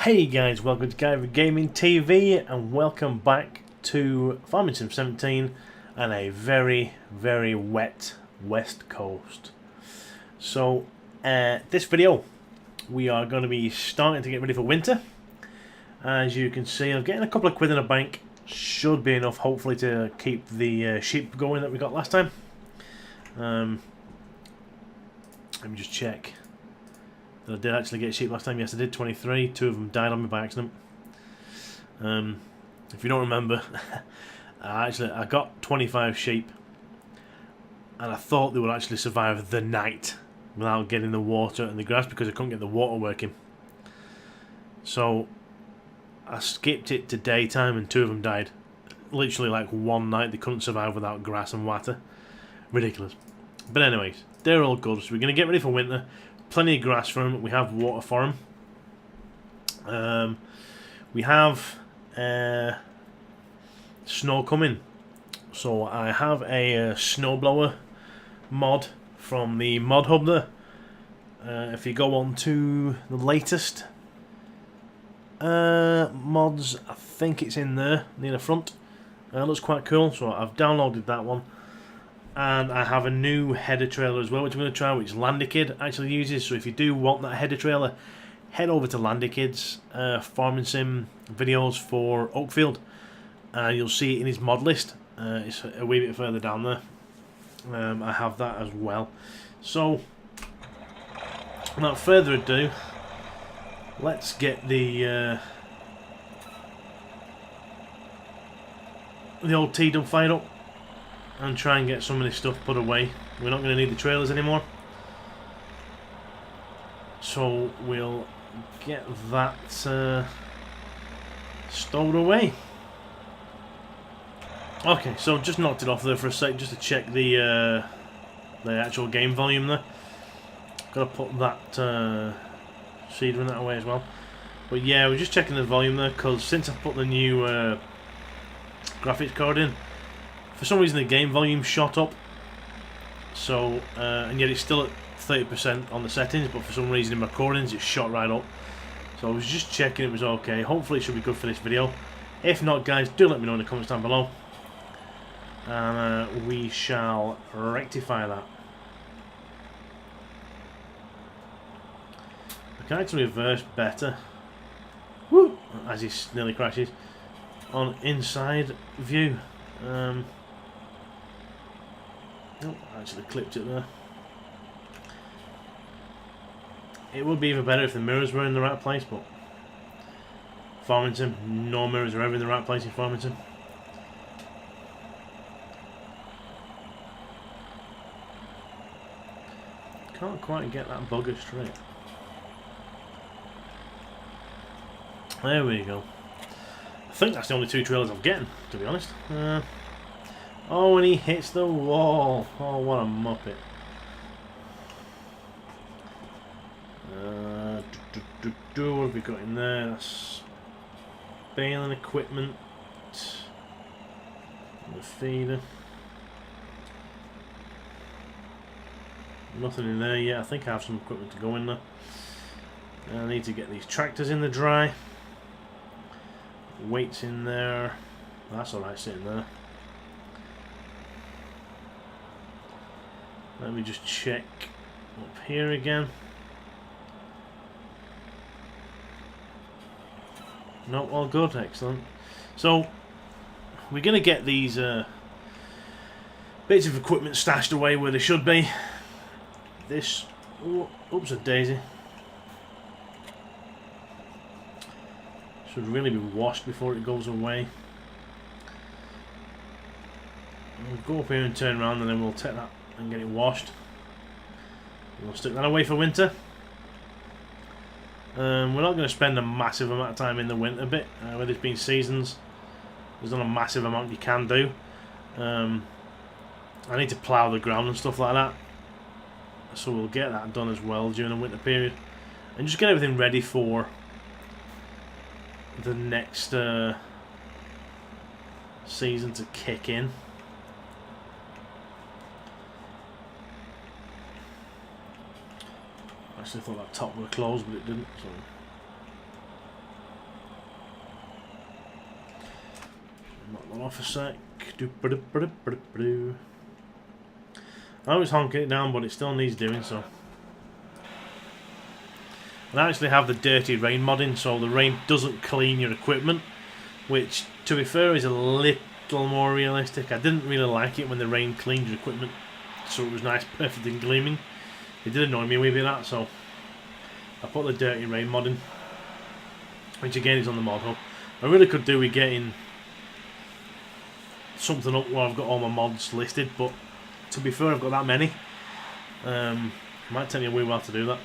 Hey guys, welcome to Guyvergamingtv and welcome back to Farming Sim 17 and a very wet west coast. So this video we are going to be starting to get ready for winter. As you can see, I'm getting a couple of quid in the bank. Should be enough hopefully to keep the sheep going that we got last time. Let me just check. I did actually get sheep last time. Yes, I did 23. 2 of them died on me by accident. If you don't remember, I got 25 sheep, and I thought they would actually survive the night without getting the water and the grass because I couldn't get the water working. So I skipped it to daytime, and 2 of them died. Literally, like one night, they couldn't survive without grass and water. Ridiculous. But anyways, they're all good. So we're going to get ready for winter. Plenty of grass for them. We have water for them. We have snow coming. So I have a snowblower mod from the mod hub there. If you go on to the latest mods, I think it's in there near the front. It looks quite cool. So I've downloaded that one. And I have a new header trailer as well, which I'm going to try, which Landykid actually uses. So if you do want that header trailer, head over to Landykid's Farming Sim videos for Oakfield. And you'll see it in his mod list. It's a wee bit further down there. I have that as well. So, without further ado, let's get the old T-dub fired up and try and get some of this stuff put away. We're not going to need the trailers anymore, so we'll get that stowed away. Okay, so just knocked it off there for a sec just to check the actual game volume there. Got to put that seeder in that away as well. But yeah, we're just checking the volume there because since I've put the new graphics card in, for some reason the game volume shot up, so and yet it's still at 30% on the settings, but for some reason in my recordings it shot right up. So I was just checking it was okay. Hopefully it should be good for this video. If not, guys, do let me know in the comments down below, and we shall rectify that. I can actually reverse better. Woo! As he nearly crashes on inside view. Oh, I actually clipped it there. It would be even better if the mirrors were in the right place, but Farming Sim, no mirrors are ever in the right place in Farming Sim. Can't quite get that bugger straight. There we go. I think that's the only 2 trailers I'm getting, to be honest. Oh, and he hits the wall. Oh, what a muppet. What have we got in there? That's baling equipment. The feeder. Nothing in there yet. I think I have some equipment to go in there. I need to get these tractors in the dry. Weights in there. That's alright sitting there. Let me just check up here again. No, all good, excellent. So we're going to get these bits of equipment stashed away where they should be. This, oops, a daisy. Should really be washed before it goes away. We'll go up here and turn around, and then we'll take that and get it washed. We'll stick that away for winter. We're not going to spend a massive amount of time in the winter bit. With it being seasons, there's not a massive amount you can do. I need to plough the ground and stuff like that, so we'll get that done as well during the winter period, and just get everything ready for the next season to kick in. I actually thought that top would have closed, but it didn't. So that off a sec. I always honk it down, but it still needs doing so. And I actually have the dirty rain modding, so the rain doesn't clean your equipment, which, to be fair, is a little more realistic. I didn't really like it when the rain cleaned your equipment, so it was nice, perfect and gleaming. It did annoy me a wee bit that, so I put the dirty rain modding, which again is on the mod hub. I really could do with getting something up where I've got all my mods listed, but to be fair, I've got that many. Might take me a wee while to do that.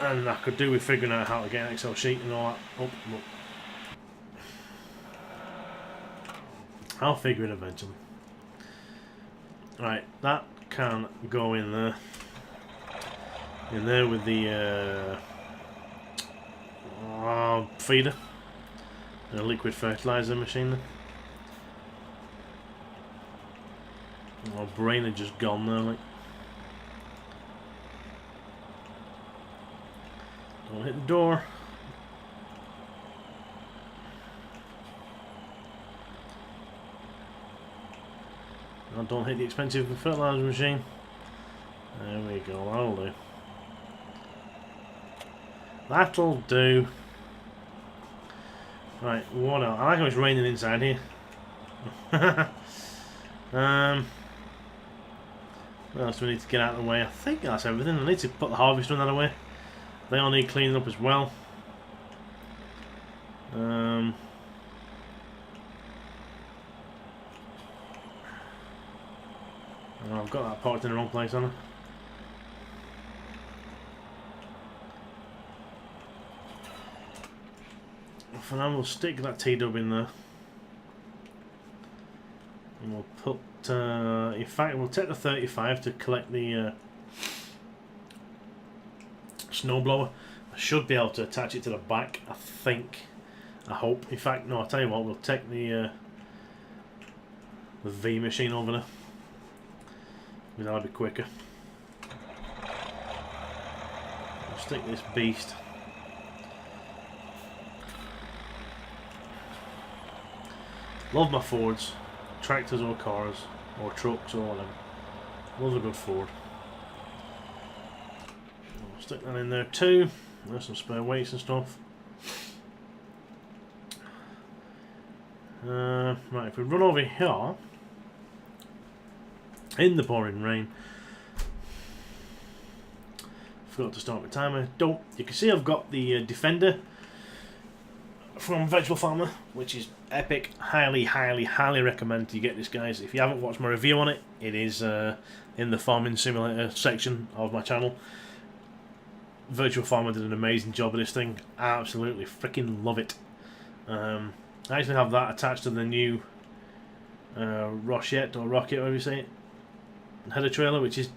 And I could do with figuring out how to get an Excel sheet and all that. Oh, look. I'll figure it eventually. Right, that can go in there. In there with the feeder. The liquid fertilizer machine there. My brain had just gone there, like. Don't hit the door. No, don't hit the expensive fertilizer machine. There we go, that'll do. That'll do. Right, what else? I like how it's raining inside here. What else do we need to get out of the way? I think that's everything. I need to put the harvester on that away. They all need cleaning up as well. Oh, I've got that parked in the wrong place, haven't I? For now, we'll stick that T-dub in there. And we'll put... in fact, we'll take the 35 to collect the snowblower. I should be able to attach it to the back, I think. I hope. In fact, no, I'll tell you what, we'll take the V machine over there. That'll be quicker. I'll stick this beast. Love my Fords. Tractors or cars. Or trucks or whatever. Love a good Ford. I'll stick that in there too. There's some spare weights and stuff. Right, if we run over here in the pouring rain. Forgot to start my timer. Don't. You can see I've got the Defender from Virtual Farmer, which is epic. Highly, highly, highly recommend you get this, guys. If you haven't watched my review on it, it is in the farming simulator section of my channel. Virtual Farmer did an amazing job of this thing. I absolutely freaking love it. I actually have that attached to the new Rochette or Rocket, whatever you say it, header trailer, which is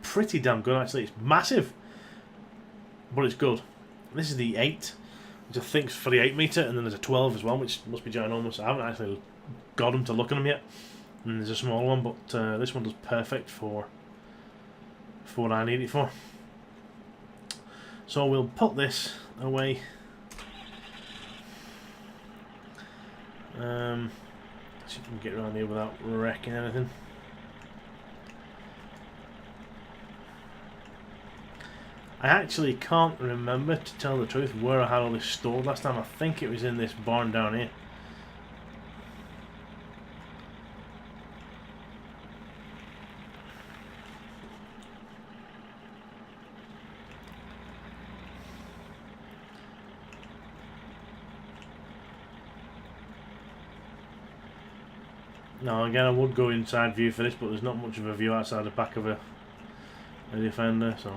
pretty damn good actually. It's massive, but it's good. This is the 8, which I think is for the 8 metre, and then there's a 12 as well, which must be ginormous. I haven't actually got them to look at them yet. And there's a small one, but this one does perfect for what I need it for. So we'll put this away. See if we can get around here without wrecking anything. I actually can't remember, to tell the truth, where I had all this stored last time. I think it was in this barn down here. Now again, I would go inside view for this, but there's not much of a view outside the back of a Defender, so...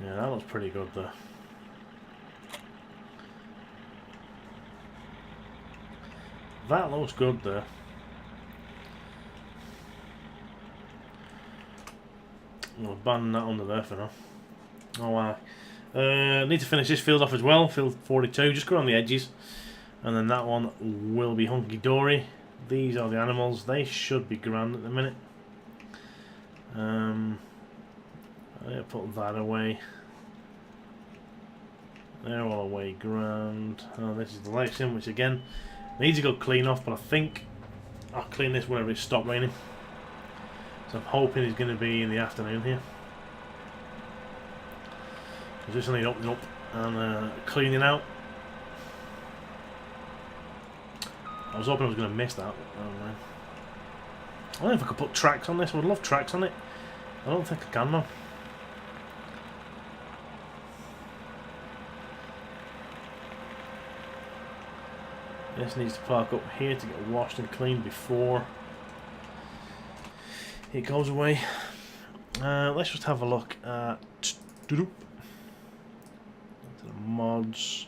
yeah, that looks pretty good there. That looks good there. We'll abandon that under there for now. Oh wow. Need to finish this field off as well, field 42, just go around the edges. And then that one will be hunky-dory. These are the animals, they should be grand at the minute. I'll put that away. They're all away grand. Oh, this is the lights in, which again needs to go clean off, but I think I'll clean this whenever it stops raining. So I'm hoping it's going to be in the afternoon here. I just need opening up and cleaning out. I was hoping I was going to miss that. I don't know if I could put tracks on this. I would love tracks on it. I don't think I can though. This needs to park up here to get washed and cleaned before it goes away. Let's just have a look at the mods.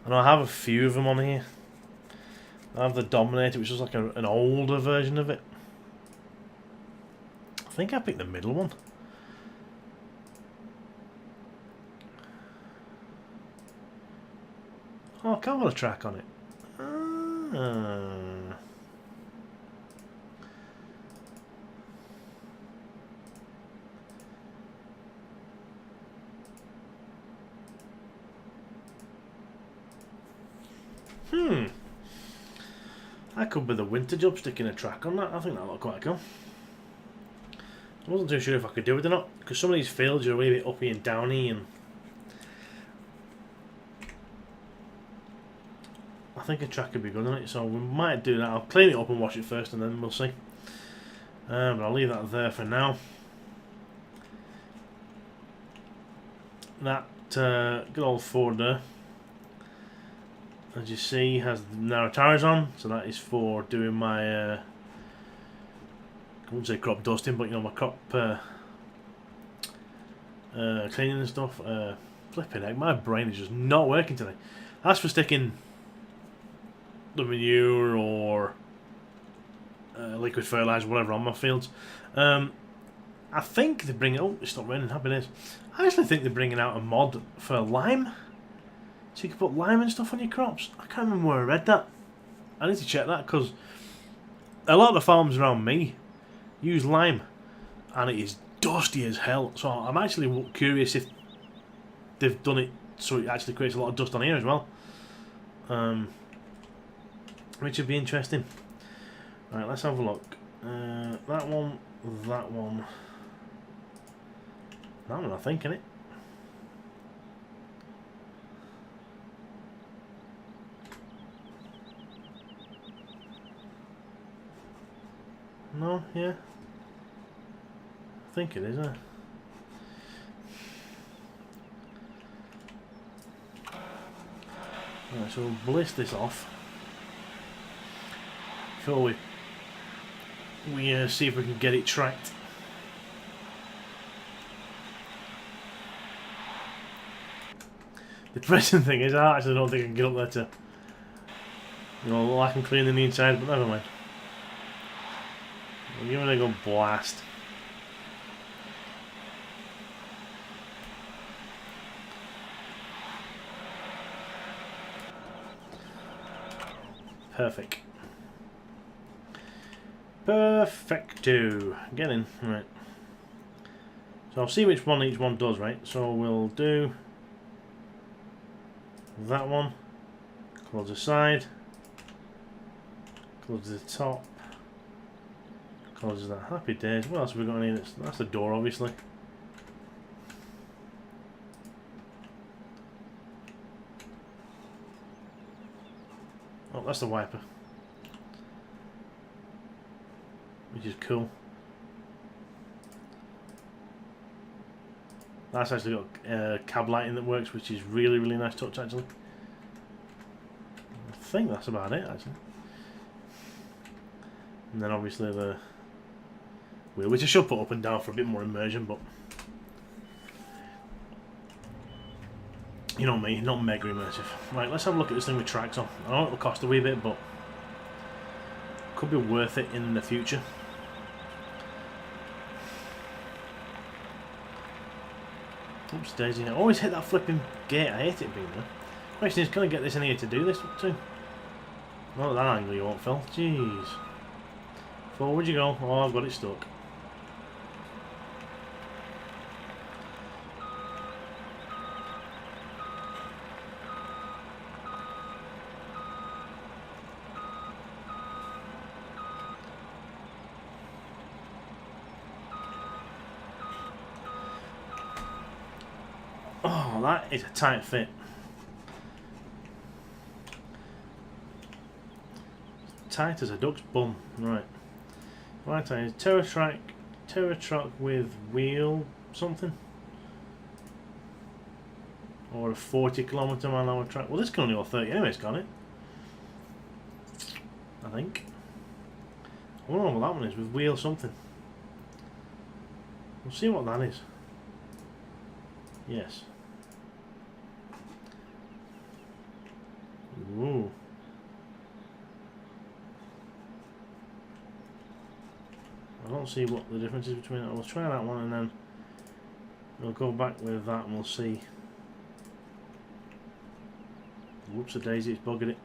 And I have a few of them on here. I have the Dominator, which is like an older version of it. I think I picked the middle one. Oh, I can't put a track on it. That could be the winter job, sticking a track on that. I think that looked quite cool. I wasn't too sure if I could do it or not, because some of these fields are a wee bit uppy and downy, and I think a track could be good on it, so we might do that. I'll clean it up and wash it first, and then we'll see. But I'll leave that there for now. That good old Ford there, as you see, has the narrow tyres on, so that is for doing my I wouldn't say crop dusting, but you know, my crop cleaning and stuff. Flipping heck, my brain is just not working today. That's for sticking the manure or liquid fertilizer, whatever, on my fields. I think they're bringing. Oh, it's not raining. Happy days. I actually think they're bringing out a mod for lime, so you can put lime and stuff on your crops. I can't remember where I read that. I need to check that, because a lot of the farms around me use lime, and it is dusty as hell. So I'm actually curious if they've done it so it actually creates a lot of dust on here as well, which would be interesting. Right, let's have a look. That one, that one, that one, I think, innit? No, yeah. I think it is, Right, so we'll bliss this off before we see if we can get it tracked. The present thing is, I actually don't think I can get up there to, you know, I can clean in the inside, but never mind. We'll give it a good blast. Perfect. Perfecto. Get in. Right. So I'll see which one each one does, right? So we'll do that one. Close the side. Close the top. Closes that. Happy days. What else have we got in here? That's the door, obviously. Oh, that's the wiper, which is cool. That's actually got cab lighting that works, which is really, really nice touch, actually. I think that's about it, actually. And then obviously the wheel, which I should put up and down for a bit more immersion, but you know me, not mega immersive. Right, let's have a look at this thing with tracks on. I know it'll cost a wee bit, but could be worth it in the future. Oops, Daisy. I always hit that flipping gate. I hate it being there. Question is, can I get this in here to do this too? Not at that angle you won't, Phil. Jeez. Forward you go. Oh, I've got it stuck. Oh, that is a tight fit. Tight as a duck's bum. Right. Right tires. Terra truck with wheel something. Or a 40km/h track. Well, this can only go 30 anyways, can't it? I think. I wonder what that one is with wheel something. We'll see what that is. Yes. Ooh. I don't see what the difference is between it. We'll try that one and then we'll go back with that and we'll see. Whoops a daisy, it's buggered it.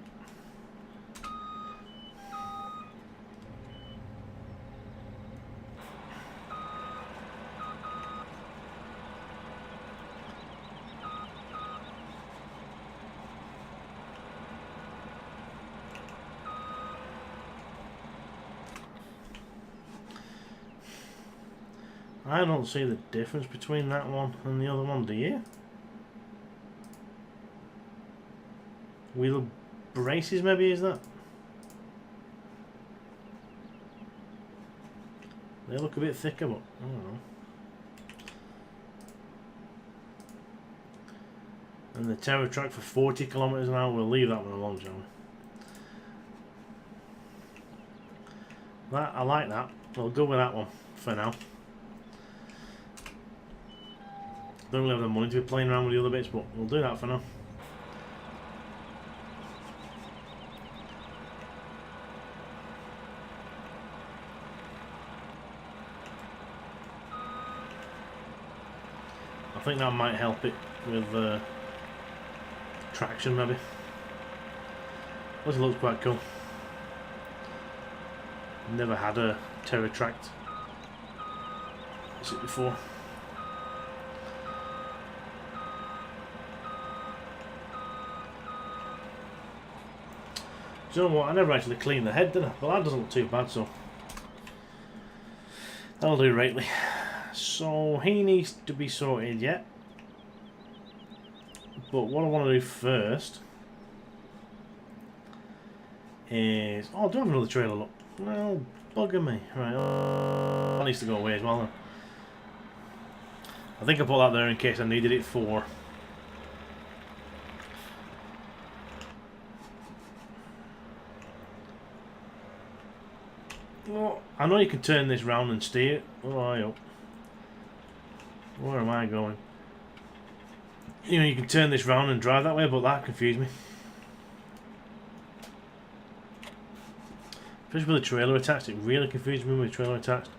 I don't see the difference between that one and the other one, do you? Wheel braces maybe, is that? They look a bit thicker, but I don't know. And the Terra track for 40km/h, we'll leave that one alone, shall we? That, I like that. We'll go with that one for now. Don't really have the money to be playing around with the other bits, but we'll do that for now. I think that might help it with traction maybe. This looks quite cool. Never had a Terra tracked before. Do you know what? I never actually cleaned the head, did I? But that doesn't look too bad, so that'll do rightly. So he needs to be sorted yet. But what I want to do first is... Oh, I do have another trailer, look. Well, bugger me. Right, that needs to go away as well then. I think I put that there in case I needed it for... Well, I know you can turn this round and steer it. Oh, I hope. Where am I going? You know, you can turn this round and drive that way, but that confused me. Especially with the trailer attached, it really confused me with the trailer attached.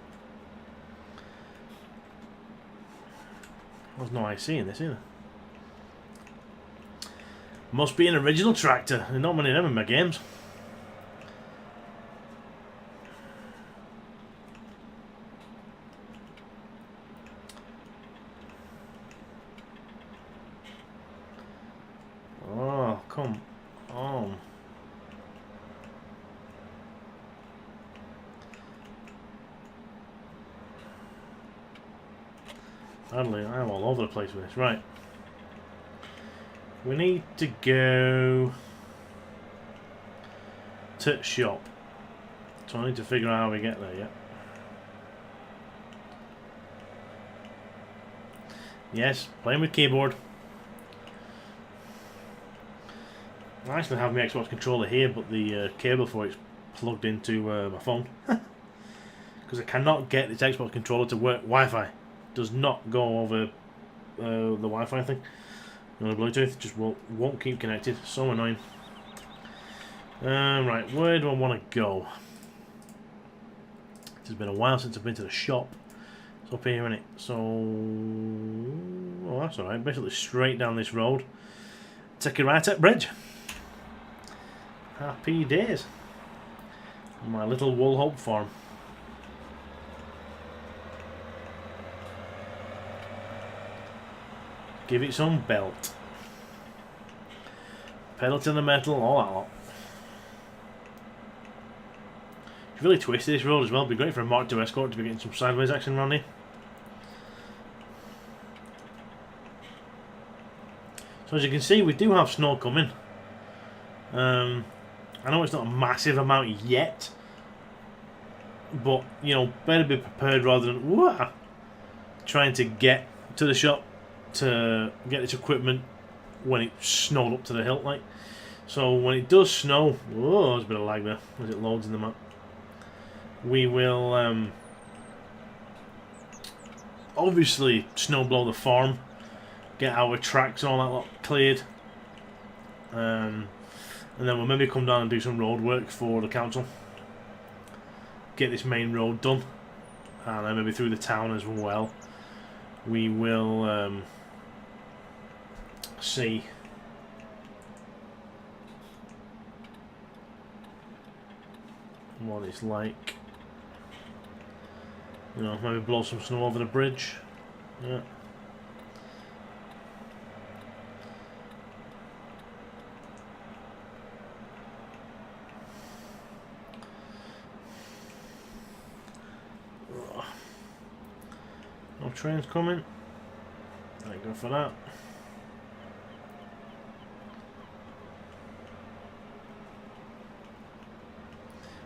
There's no IC in this either. Must be an original tractor. There's not many of them in my games. Oh, come on. Sadly, I'm all over the place with this. Right. We need to go to shop. So I need to figure out how we get there, yeah. Yes, playing with keyboard. I actually have my Xbox controller here, but the cable for it's plugged into my phone. Because I cannot get this Xbox controller to work Wi-Fi. Does not go over the Wi-Fi thing. No Bluetooth, just won't keep connected. So annoying. Right, where do I want to go? It's been a while since I've been to the shop. It's up here, isn't it? So, oh, that's alright. Basically straight down this road. Take a right at bridge. Happy days. My little wool hope farm. Give it some belt. Pedal to the metal, all that lot. It's really twisted this road as well. It'd be great for a Mark II Escort to be getting some sideways action around here. So as you can see, we do have snow coming. I know it's not a massive amount yet, but you know, better be prepared rather than trying to get to the shop to get this equipment when it's snowed up to the hilt, like. So when it does snow, there's a bit of lag there as it loads in the map. We will obviously snow blow the farm, get our tracks and all that lot cleared, and then we'll maybe come down and do some road work for the council. Get this main road done, and then maybe through the town as well. We will see what it's like. You know, maybe blow some snow over the bridge. Yeah. No trains coming. There you go for that.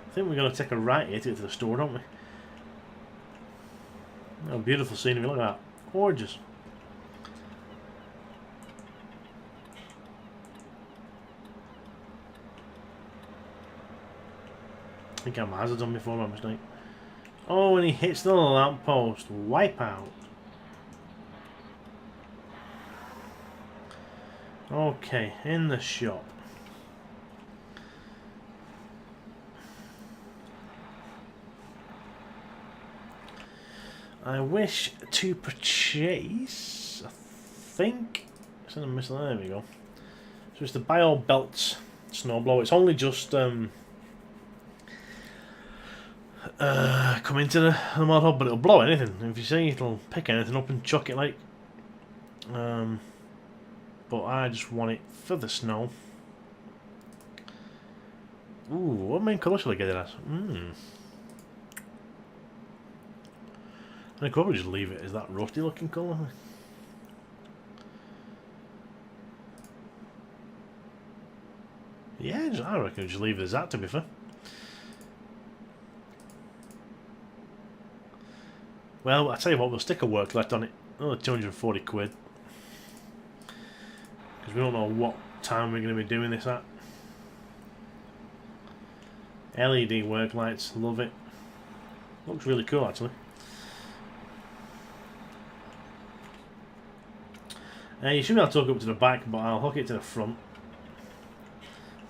I think we're going to take a right here to get to the store, don't we? Oh, beautiful scenery, look at that. Gorgeous. I think I'm hazard on before my mistake. Oh, and he hits the lamppost. Wipe out. Okay, in the shop. I wish to purchase, I think, it's in the miscellaneous, there we go. So it's the Bio Belts snowblower. It's only just come into the mod hub, but it'll blow anything. If you see, it'll pick anything up and chuck it like. But I just want it for the snow. Ooh, what main colour shall I get it as? I could probably just leave it as that rusty looking colour. Yeah, I reckon just leave it as that, to be fair. Well, I tell you what, we'll stick a work left on it. Another 240 quid. Because we don't know what time we're going to be doing this at. LED work lights, love it. Looks really cool, actually. You should be able to hook it up to the back, but I'll hook it to the front.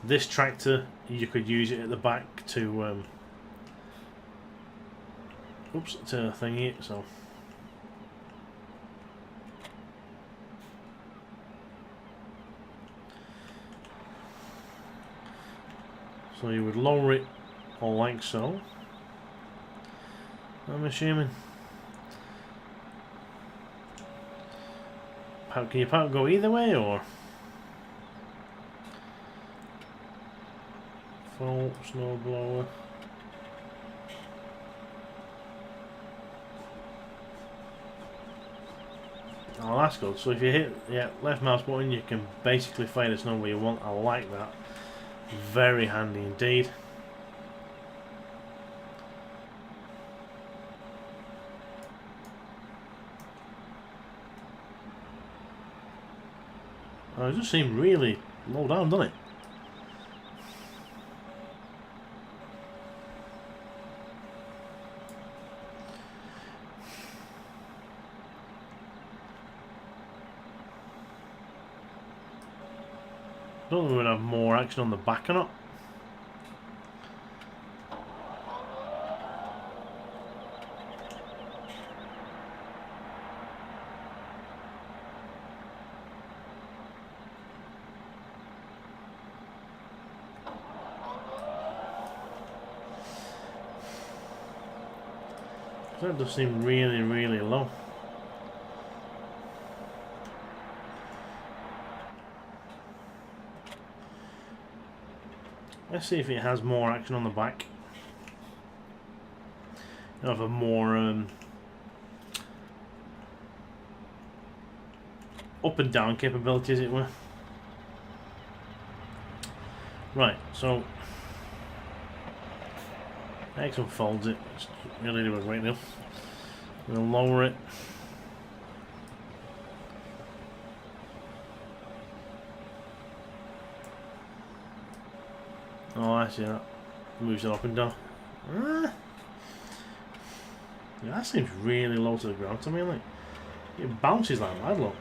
This tractor, you could use it at the back to to thingy it, so you would lower it all like so, I'm assuming. Can your power go either way, or full snowblower? Oh, that's good. So if you hit left mouse button, you can basically fade the snow where you want. I like that. Very handy indeed. Oh, it just seemed really low down, doesn't it? I don't know if we're going to have more action on the back or not. That does seem really, really low. Let's see if it has more action on the back. Have a more up and down capability, as it were. Right, so next one folds it. It's really doing right now. We'll lower it. Oh, I see that. Moves it up and down. Yeah, that seems really low to the ground to me. Like, it bounces like mad, look.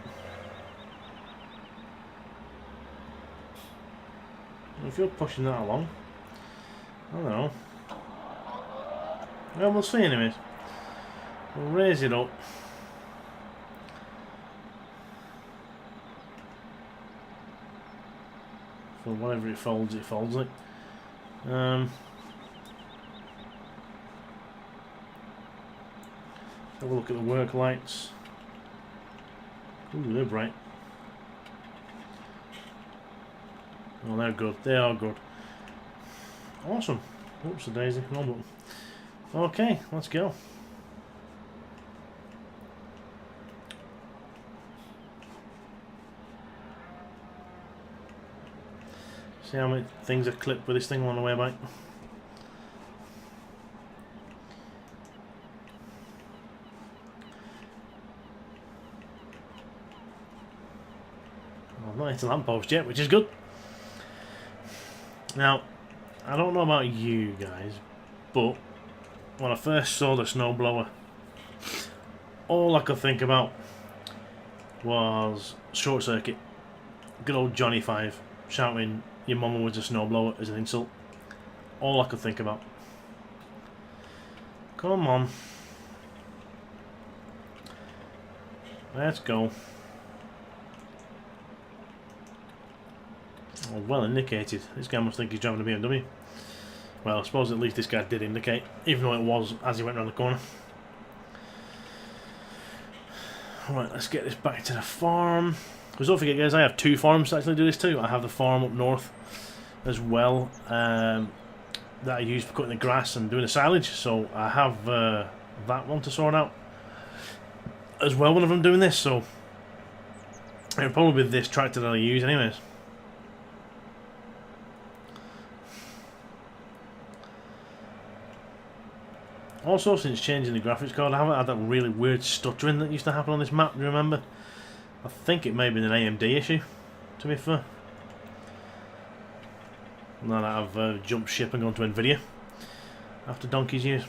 If you're pushing that along, I don't know. Well, we'll see anyways. We'll raise it up. For whatever it folds like. Have a look at the work lights. Ooh, they're bright. Oh, they're good. They are good. Awesome. Oops, a daisy. No button. Okay, let's go. See how many things are clipped with this thing on the way back. Well, I've not hit a lamppost yet, which is good. Now, I don't know about you guys, but when I first saw the snowblower, all I could think about was short circuit. Good old Johnny 5 shouting your mama was a snowblower as an insult. All I could think about. Come on. Let's go. Oh, well indicated. This guy must think he's driving a BMW. Well, I suppose at least this guy did indicate, even though it was as he went around the corner. Right, let's get this back to the farm. Because don't forget, guys, I have 2 farms to actually do this too. I have the farm up north as well that I use for cutting the grass and doing the silage. So I have that one to sort out as well whenever I'm doing this. So it'll probably be this tractor that I use anyways. Also, since changing the graphics card, I haven't had that really weird stuttering that used to happen on this map, do you remember? I think it may have been an AMD issue, to be fair. Now that I've jumped ship and gone to Nvidia after donkey's years.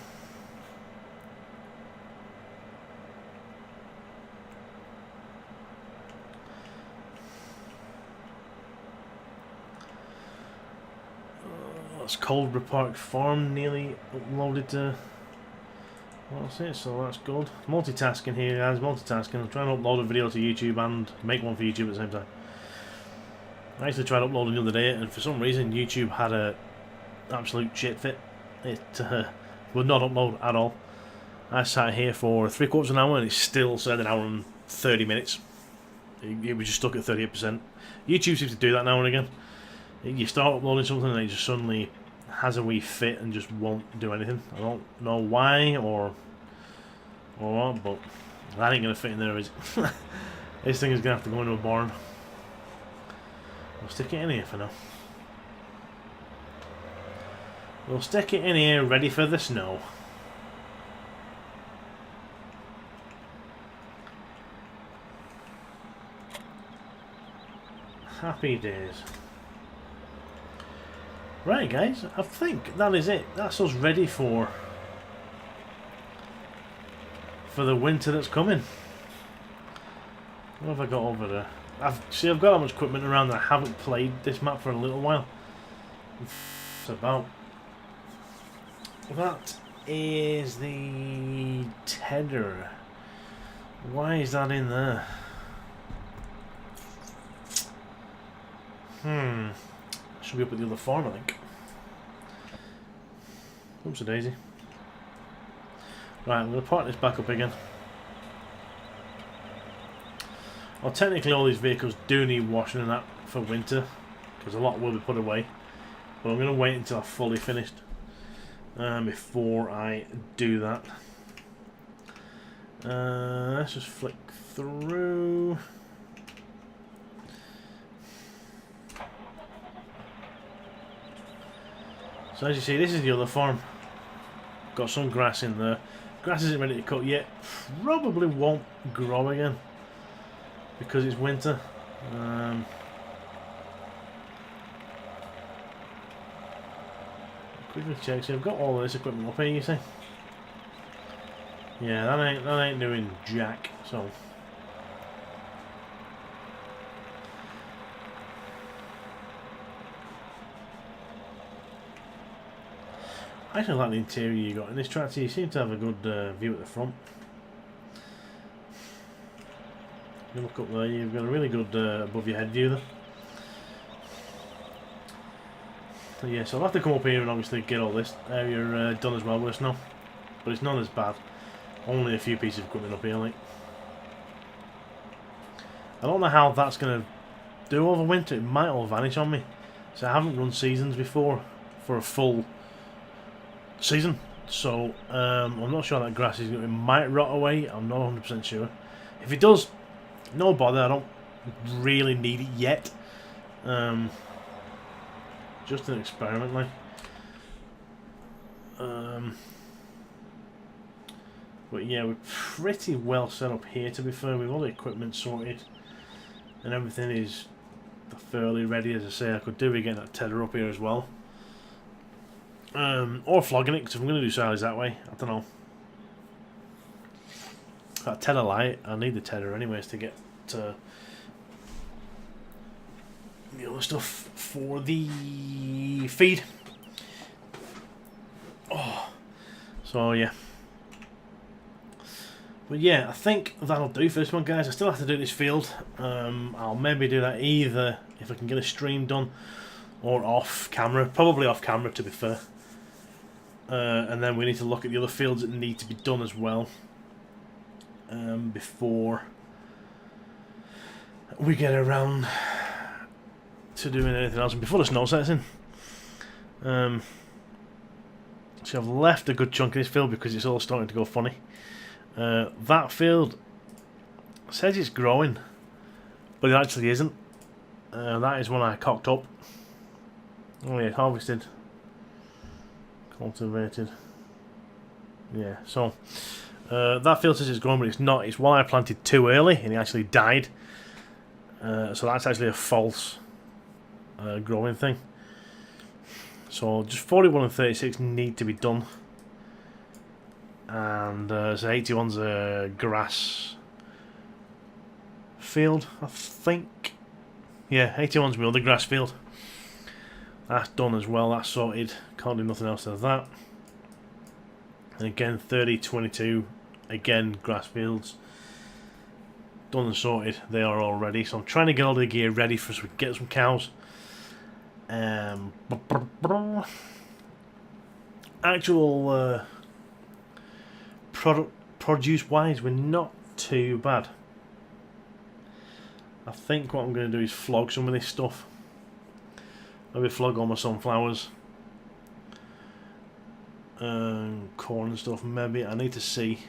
That's Coldborough Park Farm nearly uploaded to... What's it? So that's good. Multitasking here, guys. Multitasking. I'm trying to upload a video to YouTube and make one for YouTube at the same time. I actually tried uploading the other day, and for some reason YouTube had a absolute shit fit. It would not upload at all. I sat here for 3/4 of an hour, and it still said an hour and 30 minutes. It was just stuck at 38%. YouTube seems to do that now and again. You start uploading something, and it just suddenly has a wee fit and just won't do anything. I don't know why or what, but that ain't gonna fit in there, is it? This thing is gonna have to go into a barn. We'll stick it in here for now. We'll stick it in here ready for the snow. Happy days. Right, guys, I think that is it. That's us ready for the winter that's coming. What have I got over there? I've got that much equipment around that I haven't played this map for a little while. It's about... That is the Tedder. Why is that in there? Should be up at the other farm, I think. Oops, a daisy. Right, I'm going to park this back up again. Well, technically all these vehicles do need washing and that for winter, because a lot will be put away. But I'm going to wait until I've fully finished before I do that. Let's just flick through. So as you see, this is the other farm. Got some grass in there. Grass isn't ready to cut yet. Probably won't grow again because it's winter. Quickly check. So I've got all of this equipment up here. You see? Yeah, that ain't doing jack. So. I actually like the interior you got in this tractor. You seem to have a good view at the front. You look up there, you've got a really good above your head view there. So yeah, so I'll have to come up here and obviously get all this area done as well with snow. But it's not as bad. Only a few pieces of equipment up here, like. I don't know how that's going to do over winter. It might all vanish on me. So I haven't run seasons before for a full season, so I'm not sure that grass is going to, it might rot away. I'm not 100% sure. If it does, no bother. I don't really need it yet. Just an experiment, like. But yeah, we're pretty well set up here. To be fair, we've all the equipment sorted, and everything is fairly ready. As I say, I could do with getting that tether up here as well. Or flogging it, because if I'm going to do silage that way, I don't know. That tether light, I need the tether anyways to get the other stuff for the feed. Oh, so yeah. But yeah, I think that'll do for this one, guys. I still have to do this field. I'll maybe do that either if I can get a stream done or off camera. Probably off camera, to be fair. And then we need to look at the other fields that need to be done as well before we get around to doing anything else and before the snow sets in. So I've left a good chunk of this field because it's all starting to go funny. That field says it's growing, but it actually isn't. That is one I cocked up. Oh yeah, harvested. Cultivated. Yeah, so that field says it's growing, but it's not. It's one I planted too early and it actually died. So that's actually a false growing thing. So just 41 and 36 need to be done. And so 81's a grass field, I think. Yeah, 81's my other grass field. That's done as well, that's sorted. Can't do nothing else to that. And again, 30, 22, again, grass fields. Done and sorted, they are all ready. So I'm trying to get all the gear ready for us to get some cows. Actual produce wise, we're not too bad. I think what I'm going to do is flog some of this stuff. Maybe flog all my sunflowers, corn and stuff. Maybe I need to see.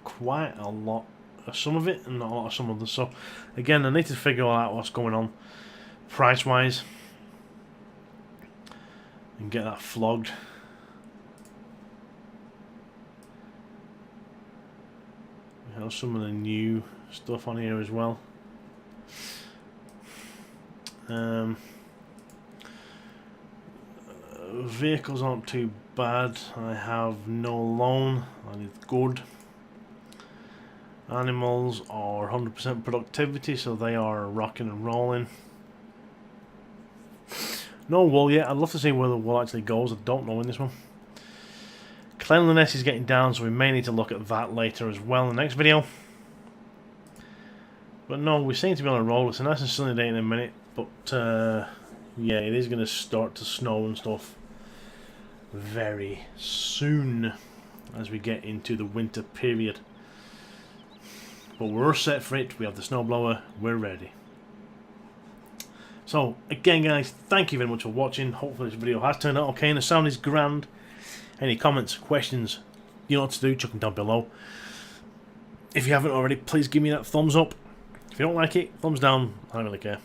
Quite a lot of some of it, and not a lot of some others. So again, I need to figure out what's going on price wise and get that flogged. We have some of the new stuff on here as well. Vehicles aren't too bad. I have no loan, that is good. Animals are 100% productivity, so they are rocking and rolling. No wool yet. I'd love to see where the wool actually goes. I don't know in this one. Cleanliness is getting down, so we may need to look at that later as well in the next video. But no, we seem to be on a roll. It's a nice and sunny day in a minute, but yeah, it is going to start to snow and stuff very soon as we get into the winter period. But we're set for it. We have the snowblower. We're ready. So again, guys, thank you very much for watching. Hopefully this video has turned out okay and the sound is grand. Any comments, questions, you know what to do, chuck them down below. If you haven't already, please give me that thumbs up. If you don't like it, thumbs down, I don't really care.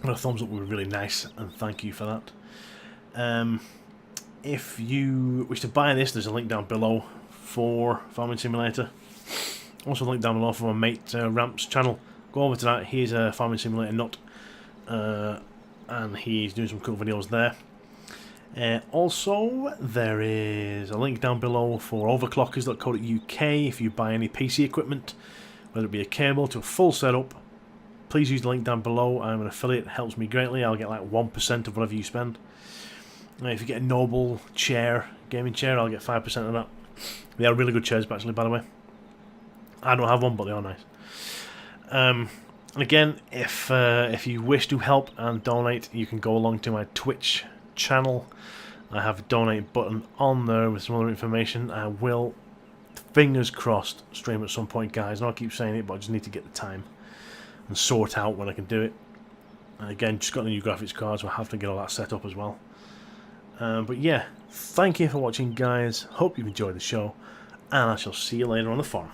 But a thumbs up would be really nice, and thank you for that. If you wish to buy this, there's a link down below for Farming Simulator. Also a link down below for my mate Ramp's channel. Go over to that, he's a Farming Simulator nut, and he's doing some cool videos there. Also, there is a link down below for overclockers.co.uk if you buy any PC equipment, whether it be a cable to a full setup. Please use the link down below. I'm an affiliate, it helps me greatly. I'll get like 1% of whatever you spend. If you get a Noble chair, gaming chair, I'll get 5% of that. They are really good chairs, actually, by the way. I don't have one, but they are nice. And again, if you wish to help and donate, you can go along to my Twitch channel. I have a donate button on there with some other information. I will, fingers crossed, stream at some point, guys. And I'll keep saying it, but I just need to get the time and sort out when I can do it. And again, just got the new graphics card, so I have to get all that set up as well. But yeah, thank you for watching, guys. Hope you've enjoyed the show, and I shall see you later on the farm.